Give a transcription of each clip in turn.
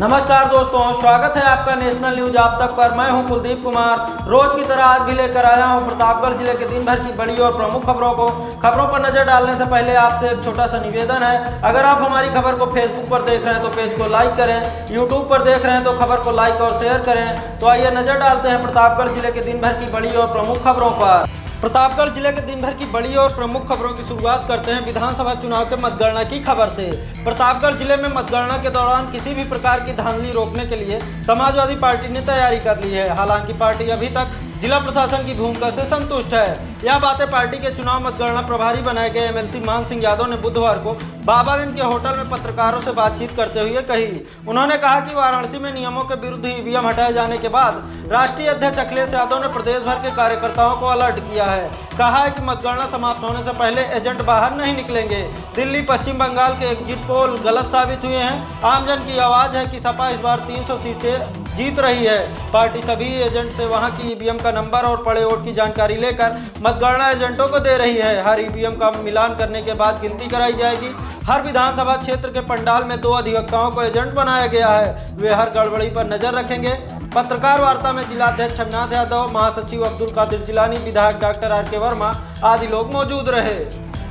नमस्कार दोस्तों, स्वागत है आपका नेशनल न्यूज आप तक पर। मैं हूं कुलदीप कुमार। रोज की तरह आज भी लेकर आया हूं प्रतापगढ़ जिले के दिन भर की बड़ी और प्रमुख खबरों पर नजर डालने से पहले आपसे एक छोटा सा निवेदन है। अगर आप हमारी खबर को फेसबुक पर देख रहे हैं तो पेज को लाइक करें, यूट्यूब पर देख रहे हैं तो खबर को लाइक और शेयर करें। तो आइए नजर डालते हैं प्रतापगढ़ जिले के दिन भर की बड़ी और प्रमुख खबरों पर। प्रतापगढ़ जिले के दिन भर की बड़ी और प्रमुख खबरों की शुरुआत करते हैं विधानसभा चुनाव के मतगणना की खबर से। प्रतापगढ़ जिले में मतगणना के दौरान किसी भी प्रकार की धांधली रोकने के लिए समाजवादी पार्टी ने तैयारी कर ली है। हालांकि पार्टी अभी तक जिला प्रशासन की भूमिका से संतुष्ट है। यह बातें पार्टी के चुनाव मतगणना प्रभारी बनाए गए एमएलसी मान सिंह यादव ने बुधवार को बाबागंज के होटल में पत्रकारों से बातचीत करते हुए कही। उन्होंने कहा कि वाराणसी में नियमों के विरुद्ध ईवीएम हटाए जाने के बाद राष्ट्रीय अध्यक्ष अखिलेश यादव ने प्रदेश भर के कार्यकर्ताओं को अलर्ट किया है। कहा है कि मतगणना समाप्त होने से पहले एजेंट बाहर नहीं निकलेंगे। दिल्ली, पश्चिम बंगाल के एग्जिट पोल गलत साबित हुए हैं। आमजन की आवाज है कि सपा इस बार 300 सीटें जीत रही है। पार्टी सभी एजेंट से वहां की ईवीएम का नंबर और पड़े वोट की जानकारी लेकर मतगणना एजेंटों को दे रही है। हर ईवीएम का मिलान करने के बाद गिनती कराई जाएगी। हर विधानसभा क्षेत्र के पंडाल में 2 अधिवक्ताओं को एजेंट बनाया गया है। वे हर गड़बड़ी पर नजर रखेंगे। पत्रकार वार्ता में जिलाध्यक्ष छमनाथ यादव, महासचिव अब्दुल कादिर जिलानी, विधायक डॉक्टर आर के वर्मा आदि लोग मौजूद रहे।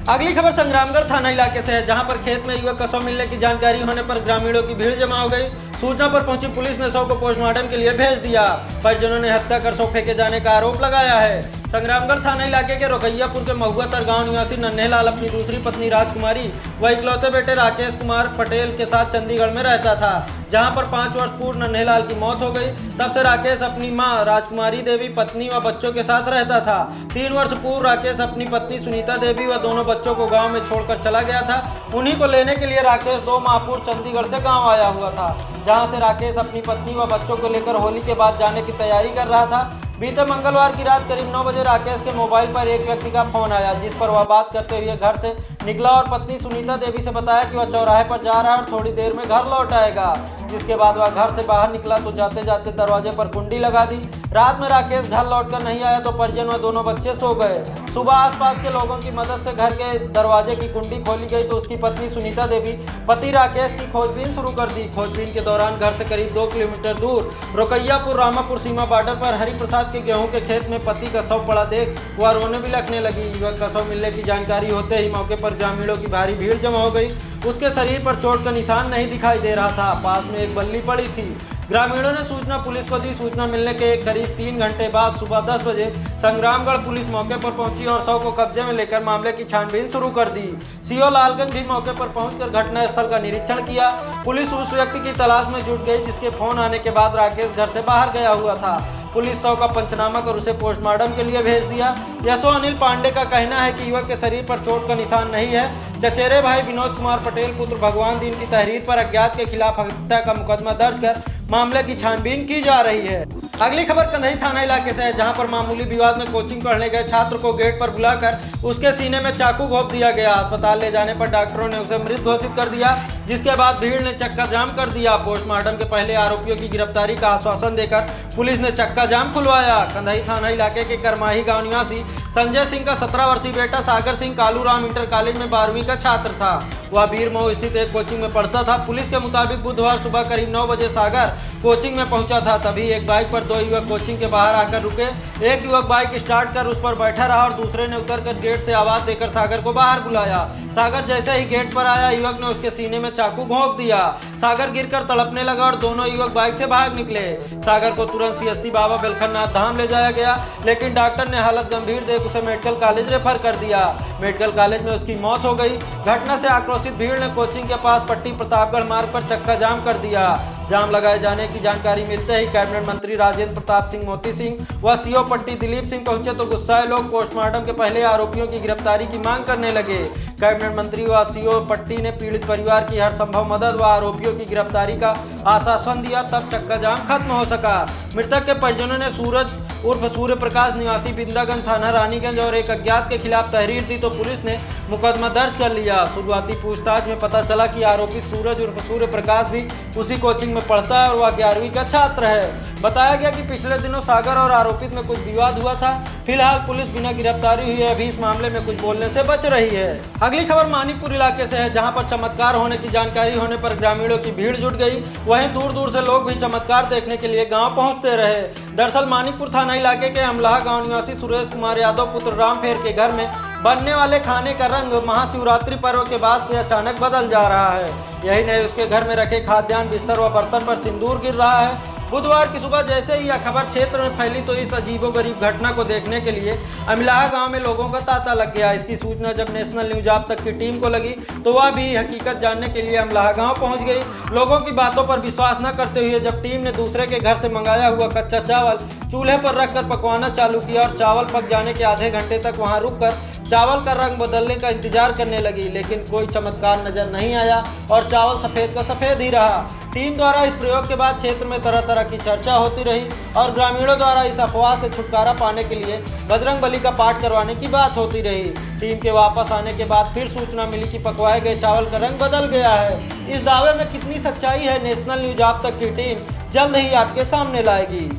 अगली खबर संग्रामगढ़ थाना इलाके से है, जहां पर खेत में युवक का शव मिलने की जानकारी होने पर ग्रामीणों की भीड़ जमा हो गई। सूचना पर पहुंची पुलिस ने शव को पोस्टमार्टम के लिए भेज दिया। परिजनों ने हत्या कर शव फेंके जाने का आरोप लगाया है। संग्रामगढ़ थाना इलाके के रोकैयापुर के महुआतर गांव निवासी नन्हेलाल अपनी दूसरी पत्नी राजकुमारी व इकलौते बेटे राकेश कुमार पटेल के साथ चंडीगढ़ में रहता था, जहां पर 5 वर्ष पूर्व नन्हेलाल की मौत हो गई। तब से राकेश अपनी मां राजकुमारी देवी, पत्नी व बच्चों के साथ रहता था। 3 वर्ष पूर्व राकेश अपनी पत्नी सुनीता देवी व दोनों बच्चों को गांव में छोड़कर चला गया था। उन्हीं को लेने के लिए राकेश 2 माह पूर्व चंडीगढ़ से गाँव आया हुआ था, जहाँ से राकेश अपनी पत्नी व बच्चों को लेकर होली के बाद जाने की तैयारी कर रहा था। बीते मंगलवार की रात करीब 9 बजे राकेश के मोबाइल पर एक व्यक्ति का फोन आया, जिस पर वह बात करते हुए घर से निकला और पत्नी सुनीता देवी से बताया कि वह चौराहे पर जा रहा है और थोड़ी देर में घर लौट आएगा। जिसके बाद वह घर से बाहर निकला तो जाते जाते दरवाजे पर कुंडी लगा दी। रात में राकेश घर लौटकर नहीं आया तो परिजन व दोनों बच्चे सो गए। सुबह आसपास के लोगों की मदद से घर के दरवाजे की कुंडी खोली गई तो उसकी पत्नी सुनीता देवी पति राकेश की खोजबीन शुरू कर दी। खोजबीन के दौरान घर से करीब 2 किलोमीटर दूर रोकैयापुर रामापुर सीमा बॉर्डर पर हरिप्रसाद के गेहूं के खेत में पति का शव पड़ा देख वह रोने भी लगने लगी। युवक का शव मिलने की जानकारी होते ही मौके पर ग्रामीणों की भारी भीड़ जमा हो गई। उसके शरीर पर चोट का निशान नहीं दिखाई दे रहा था। पास में एक बल्ली पड़ी थी। ग्रामीणों ने सूचना पुलिस को दी। सूचना मिलने के करीब 3 घंटे बाद सुबह 10 बजे संग्रामगढ़ पुलिस मौके पर पहुंची और शव को कब्जे में लेकर मामले की छानबीन शुरू कर दी। सीओ लालगंज भी मौके पर पहुंचकर घटनास्थल का निरीक्षण किया। पुलिस उस व्यक्ति की तलाश में जुट गई जिसके फोन आने के बाद राकेश घर से बाहर गया हुआ था। पुलिस शव का पंचनामा कर उसे पोस्टमार्टम के लिए भेज दिया। यशो अनिल पांडे का कहना है कि युवक के शरीर पर चोट का निशान नहीं है। चचेरे भाई विनोद कुमार पटेल पुत्र भगवान दीन की तहरीर पर अज्ञात के खिलाफ हत्या का मुकदमा दर्ज कर मामले की छानबीन की जा रही है। अगली खबर कंधई थाना इलाके से है, जहां पर मामूली विवाद में कोचिंग पढ़ने गए छात्र को गेट पर बुलाकर उसके सीने में चाकू घोंप दिया गया। अस्पताल ले जाने पर डॉक्टरों ने उसे मृत घोषित कर दिया, जिसके बाद भीड़ ने चक्का जाम कर दिया। पोस्टमार्टम के पहले आरोपियों की गिरफ्तारी का आश्वासन देकर पुलिस ने चक्का जाम खुलवाया। कंधई थाना इलाके के करमाही गांव निवासी संजय सिंह का 17 वर्षीय बेटा सागर सिंह कालूराम इंटर कॉलेज में 12वीं का छात्र था। वह बीरमऊ स्थित एक कोचिंग में पढ़ता था। पुलिस के मुताबिक बुधवार सुबह करीब 9 बजे सागर कोचिंग में पहुंचा था। तभी एक बाइक पर 2 युवक कोचिंग के बाहर आकर रुके। एक युवक बाइक स्टार्ट कर उस पर बैठा रहा और दूसरे ने उतरकर गेट से आवाज देकर सागर को बाहर बुलाया। सागर जैसे ही गेट पर आया, युवक ने उसके सीने में चाकू घोंप दिया। सागर गिरकर तड़पने लगा और दोनों युवक बाइक से भाग निकले। सागर को तुरंत सीएससी बाबा बेलखनाथ धाम ले जाया गया, लेकिन डॉक्टर ने हालत गंभीर देख उसे मेडिकल कॉलेज रेफर कर दिया। मेडिकल कॉलेज में उसकी मौत हो गई। घटना से आक्रोशित भीड़ ने कोचिंग के पास पट्टी प्रतापगढ़ मार्ग पर चक्का जाम कर दिया। जाम लगाए जाने की जानकारी मिलते ही कैबिनेट मंत्री राजेंद्र प्रताप सिंह मोती सिंह व सीओ पट्टी दिलीप सिंह पहुंचे तो गुस्साए लोग पोस्टमार्टम के पहले आरोपियों की गिरफ्तारी की मांग करने लगे। कैबिनेट मंत्री व सीओ पट्टी ने पीड़ित परिवार की हर संभव मदद व आरोपियों की गिरफ्तारी का आश्वासन दिया, तब चक्का जाम खत्म हो सका। मृतक के परिजनों ने सूरज उर्फ सूर्य प्रकाश निवासी बिंदागंज थाना रानीगंज और एक अज्ञात के खिलाफ तहरीर दी तो पुलिस ने मुकदमा दर्ज कर लिया। शुरुआती पूछताछ में पता चला कि आरोपित सूरज उर्फ सूर्य प्रकाश भी उसी कोचिंग में पढ़ता है और वह 11वीं का छात्र है। बताया गया कि पिछले दिनों सागर और आरोपित में कुछ विवाद हुआ था, फिलहाल पुलिस बिना गिरफ्तारी हुई अभी इस मामले में कुछ बोलने से बच रही है। अगली खबर मानिकपुर इलाके से है, जहां पर चमत्कार होने की जानकारी होने पर ग्रामीणों की भीड़ जुट गई। वहीं दूर दूर से लोग भी चमत्कार देखने के लिए गांव पहुंचते रहे। दरअसल मानिकपुर थाना इलाके के अमलाहा गांव निवासी सुरेश कुमार यादव पुत्र रामफेर के घर में बनने वाले खाने का रंग महाशिवरात्रि पर्व के बाद से अचानक बदल जा रहा है। यही नहीं, उसके घर में रखे खाद्यान्न, बिस्तर व बर्तन पर सिंदूर गिर रहा है। बुधवार की सुबह जैसे ही यह खबर क्षेत्र में फैली तो इस अजीबोगरीब घटना को देखने के लिए अमलाहा गांव में लोगों का तांता लग गया। इसकी सूचना जब नेशनल न्यूज आप तक की टीम को लगी तो वह भी हकीकत जानने के लिए अमलाहा गांव पहुंच गई। लोगों की बातों पर विश्वास न करते हुए जब टीम ने दूसरे के घर से मंगाया हुआ कच्चा चावल चूल्हे पर रखकर पकवाना चालू किया और चावल पक जाने के आधे घंटे तक वहां रुककर चावल का रंग बदलने का इंतजार करने लगी, लेकिन कोई चमत्कार नजर नहीं आया और चावल सफेद का सफेद ही रहा। टीम द्वारा इस प्रयोग के बाद क्षेत्र में तरह तरह की चर्चा होती रही और ग्रामीणों द्वारा इस अफवाह से छुटकारा पाने के लिए बजरंग बली का पाठ करवाने की बात होती रही। टीम के वापस आने के बाद फिर सूचना मिली कि पकवाए गए चावल का रंग बदल गया है। इस दावे में कितनी सच्चाई है, नेशनल न्यूज आप तक की टीम जल्द ही आपके सामने लाएगी।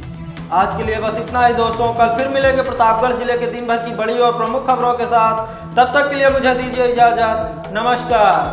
आज के लिए बस इतना ही दोस्तों, कल फिर मिलेंगे प्रतापगढ़ जिले के दिन भर की बड़ी और प्रमुख खबरों के साथ। तब तक के लिए मुझे दीजिए इजाजत, नमस्कार।